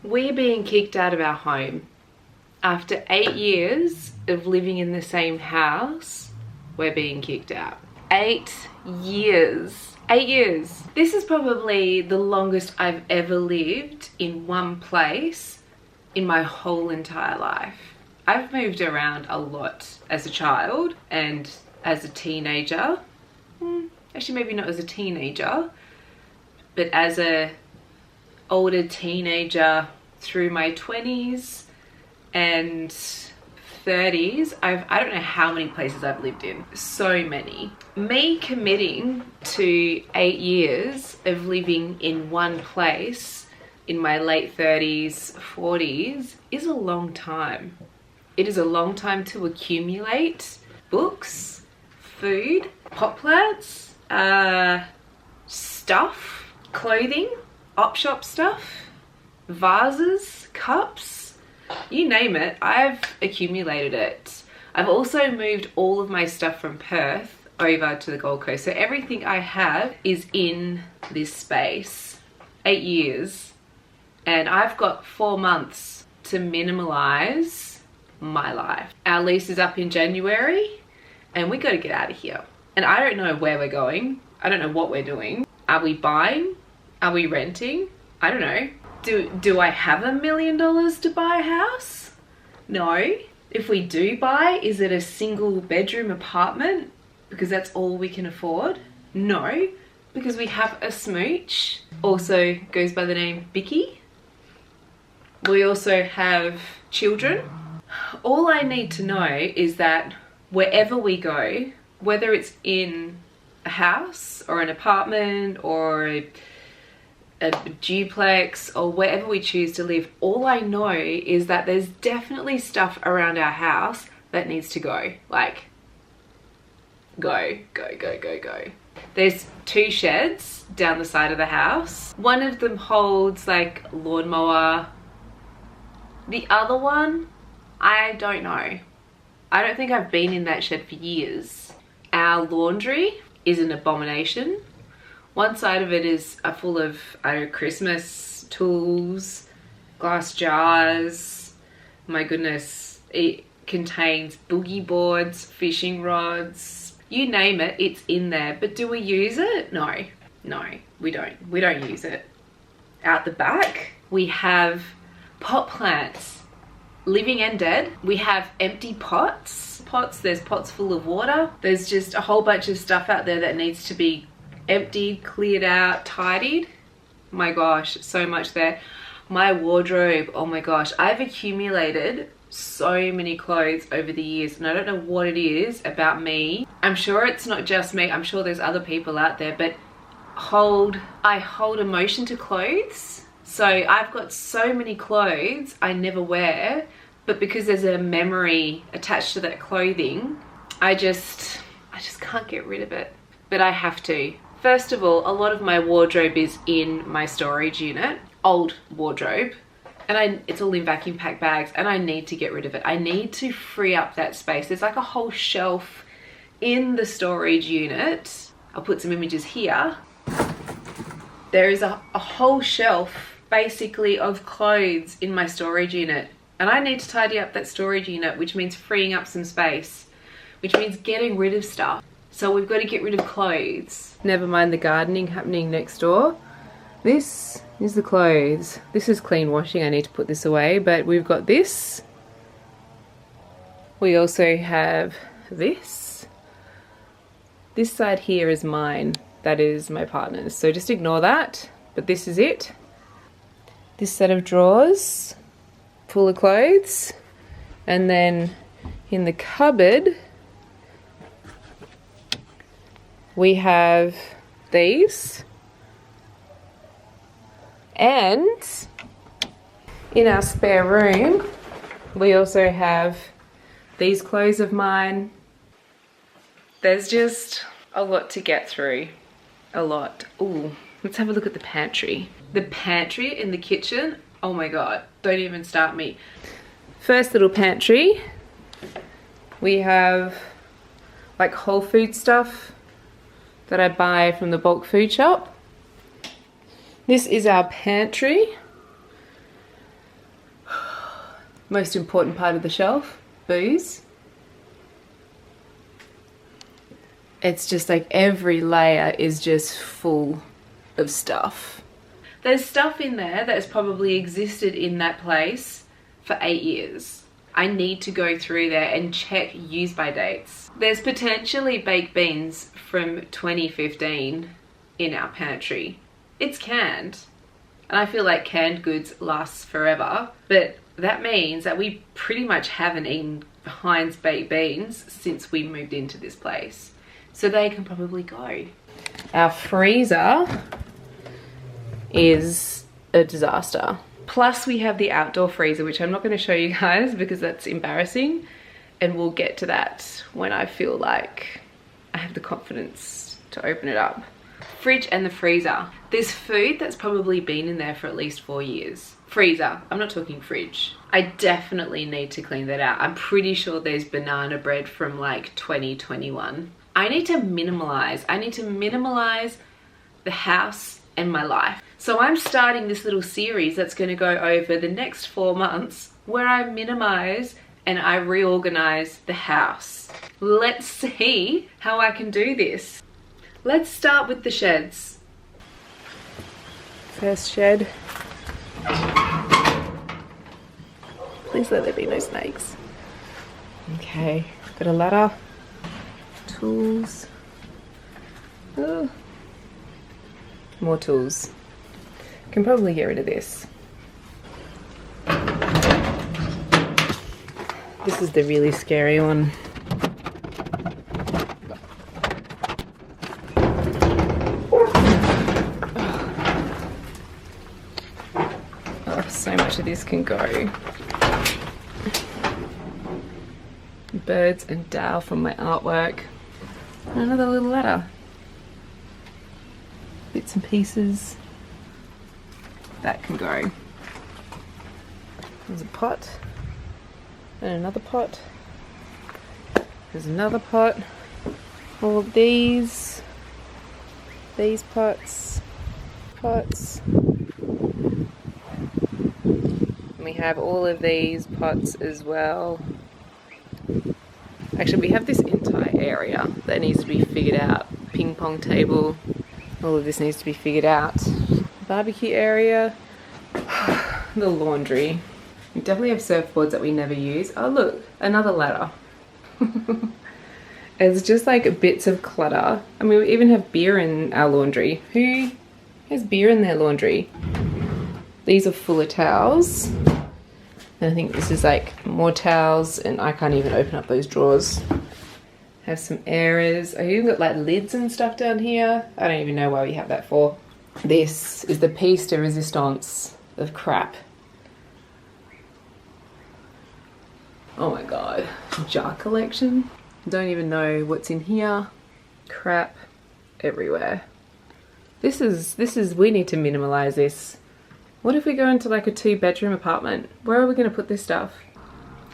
We're being kicked out of our home. After 8 years of living in the same house, we're being kicked out. 8 years. 8 years. This is probably the longest I've ever lived in one place in my whole entire life. I've moved around a lot as a child and as a teenager. Actually, maybe not as a teenager, but as a older teenager through my 20s and 30s. I don't know how many places I've lived in. So many. Me committing to 8 years of living in one place in my late 30s, 40s is a long time. It is a long time to accumulate books, food, pot plants, stuff, clothing, op shop stuff, vases, cups, you name it, I've accumulated it. I've also moved all of my stuff from Perth over to the Gold Coast. So everything I have is in this space. 8 years. And I've got 4 months to minimalize my life. Our lease is up in January and we got to get out of here. And I don't know where we're going. I don't know what we're doing. Are we buying? Are we renting? I don't know. Do I have $1 million to buy a house? No. If we do buy, is it a single bedroom apartment? Because that's all we can afford? No. Because we have a smooch. Also goes by the name Vicky. We also have children. All I need to know is that wherever we go, whether it's in a house or an apartment or a duplex or wherever we choose to live, all I know is that there's definitely stuff around our house that needs to go. Like, go. There's 2 sheds down the side of the house. One of them holds like lawnmower. The other one, I don't know. I don't think I've been in that shed for years. Our laundry is an abomination. One side of it is full of Christmas tools, glass jars. My goodness, it contains boogie boards, fishing rods, you name it, it's in there. But do we use it? No, we don't. We don't use it. Out the back, we have pot plants, living and dead. We have empty pots. There's pots full of water. There's just a whole bunch of stuff out there that needs to be emptied, cleared out, tidied. My gosh, so much there. My wardrobe, oh my gosh, I've accumulated so many clothes over the years and I don't know what it is about me. I'm sure it's not just me, I'm sure there's other people out there, but I hold emotion to clothes. So I've got so many clothes I never wear, but because there's a memory attached to that clothing, I just can't get rid of it. But I have to. First of all, a lot of my wardrobe is in my storage unit, old wardrobe, and it's all in vacuum pack bags and I need to get rid of it. I need to free up that space. There's like a whole shelf in the storage unit. I'll put some images here. There is a whole shelf basically of clothes in my storage unit and I need to tidy up that storage unit, which means freeing up some space, which means getting rid of stuff. So we've got to get rid of clothes. Never mind the gardening happening next door. This is the clothes. This is clean washing. I need to put this away, but we've got this. We also have this. This side here is mine. That is my partner's. So just ignore that, but this is it. This set of drawers full of clothes. And then in the cupboard, we have these. And in our spare room, we also have these clothes of mine. There's just a lot to get through. A lot. Ooh, let's have a look at the pantry. The pantry in the kitchen, oh my god, don't even start me. First little pantry, we have like whole food stuff that I buy from the bulk food shop. This is our pantry. Most important part of the shelf, booze. It's just like every layer is just full of stuff. There's stuff in there that has probably existed in that place for 8 years. I need to go through there and check use by dates. There's potentially baked beans from 2015 in our pantry. It's canned, and I feel like canned goods lasts forever, but that means that we pretty much haven't eaten Heinz baked beans since we moved into this place. So they can probably go. Our freezer is a disaster. Plus we have the outdoor freezer, which I'm not going to show you guys because that's embarrassing, and we'll get to that when I feel like I have the confidence to open it up. Fridge and the freezer. There's food that's probably been in there for at least 4 years. Freezer, I'm not talking fridge. I definitely need to clean that out. I'm pretty sure there's banana bread from like 2021. I need to minimalize. I need to minimalize the house and my life. So I'm starting this little series that's going to go over the next 4 months where I minimize and I reorganize the house. Let's see how I can do this. Let's start with the sheds. First shed. Please let there be no snakes. Okay, got a ladder, tools. Oh. More tools. Can probably get rid of this. This is the really scary one. Oh, so much of this can go. Birds and Dow from my artwork. And another little ladder. Bits and pieces. That can go. There's a pot. And another pot. There's another pot. All of these pots. And we have all of these pots as well. Actually, we have this entire area that needs to be figured out. Ping pong table. All of this needs to be figured out. Barbecue area. The laundry. We definitely have surfboards that we never use. Oh look, another ladder. It's just like bits of clutter. I mean, we even have beer in our laundry. Who has beer in their laundry? These are full of towels. And I think this is like more towels, and I can't even open up those drawers. Have some errors. I even got like lids and stuff down here. I don't even know why we have that for. This is the piece de resistance of crap. Oh my god. Jar collection. Don't even know what's in here. Crap everywhere. This is, we need to minimalize this. What if we go into like a 2-bedroom apartment? Where are we going to put this stuff?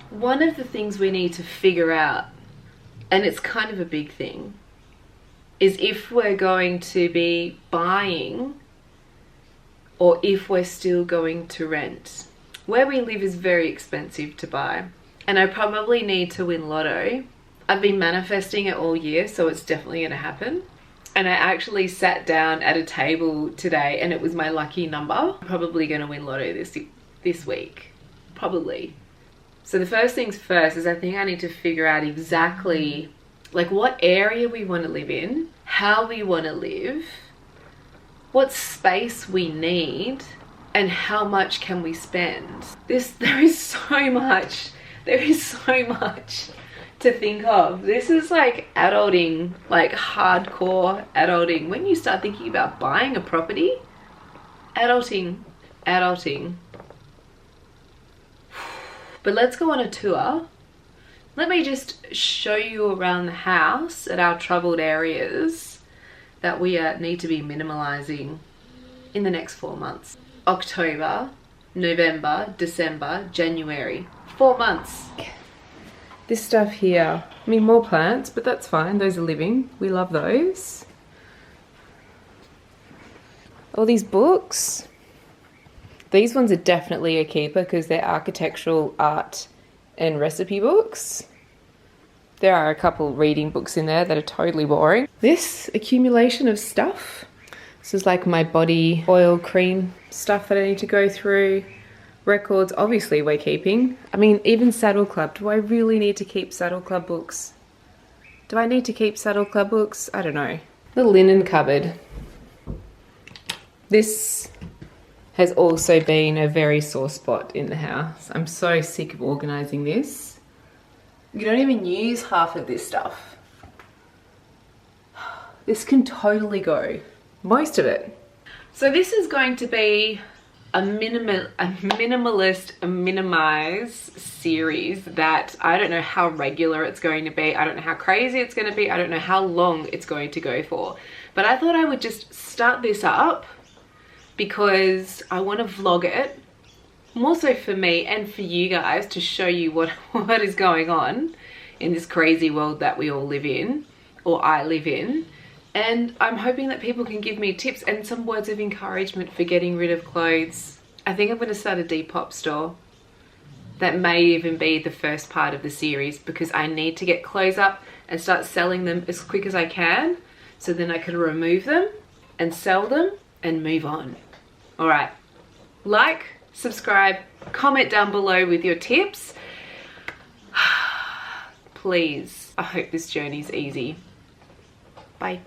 One of the things we need to figure out, and it's kind of a big thing, is if we're going to be buying or if we're still going to rent. Where we live is very expensive to buy, and I probably need to win lotto. I've been manifesting it all year, so it's definitely going to happen. And I actually sat down at a table today and it was my lucky number. I'm probably going to win lotto this week. Probably. So the first things first is I think I need to figure out exactly like what area we want to live in, how we want to live, what space we need, and how much can we spend. There is so much to think of. This is like adulting, like hardcore adulting. When you start thinking about buying a property, adulting. But let's go on a tour. Let me just show you around the house at our troubled areas that we need to be minimalizing in the next 4 months. October, November, December, January. 4 months. This stuff here, I mean more plants, but that's fine. Those are living. We love those. All these books. These ones are definitely a keeper because they're architectural art and recipe books. There are a couple reading books in there that are totally boring. This accumulation of stuff. This is like my body oil cream stuff that I need to go through. Records, obviously we're keeping. I mean, even Saddle Club. Do I really need to keep Saddle Club books? Do I need to keep Saddle Club books? I don't know. The linen cupboard. This has also been a very sore spot in the house. I'm so sick of organising this. You don't even use half of this stuff. This can totally go. Most of it. So this is going to be a minimalist, minimize series that I don't know how regular it's going to be. I don't know how crazy it's going to be. I don't know how long it's going to go for. But I thought I would just start this up because I want to vlog it. More so for me and for you guys to show you what is going on in this crazy world that we all live in, or I live in. And I'm hoping that people can give me tips and some words of encouragement for getting rid of clothes. I think I'm going to start a Depop store. That may even be the first part of the series because I need to get clothes up and start selling them as quick as I can so then I can remove them and sell them and move on. All right, like, subscribe, comment down below with your tips. Please, I hope this journey's easy. Bye.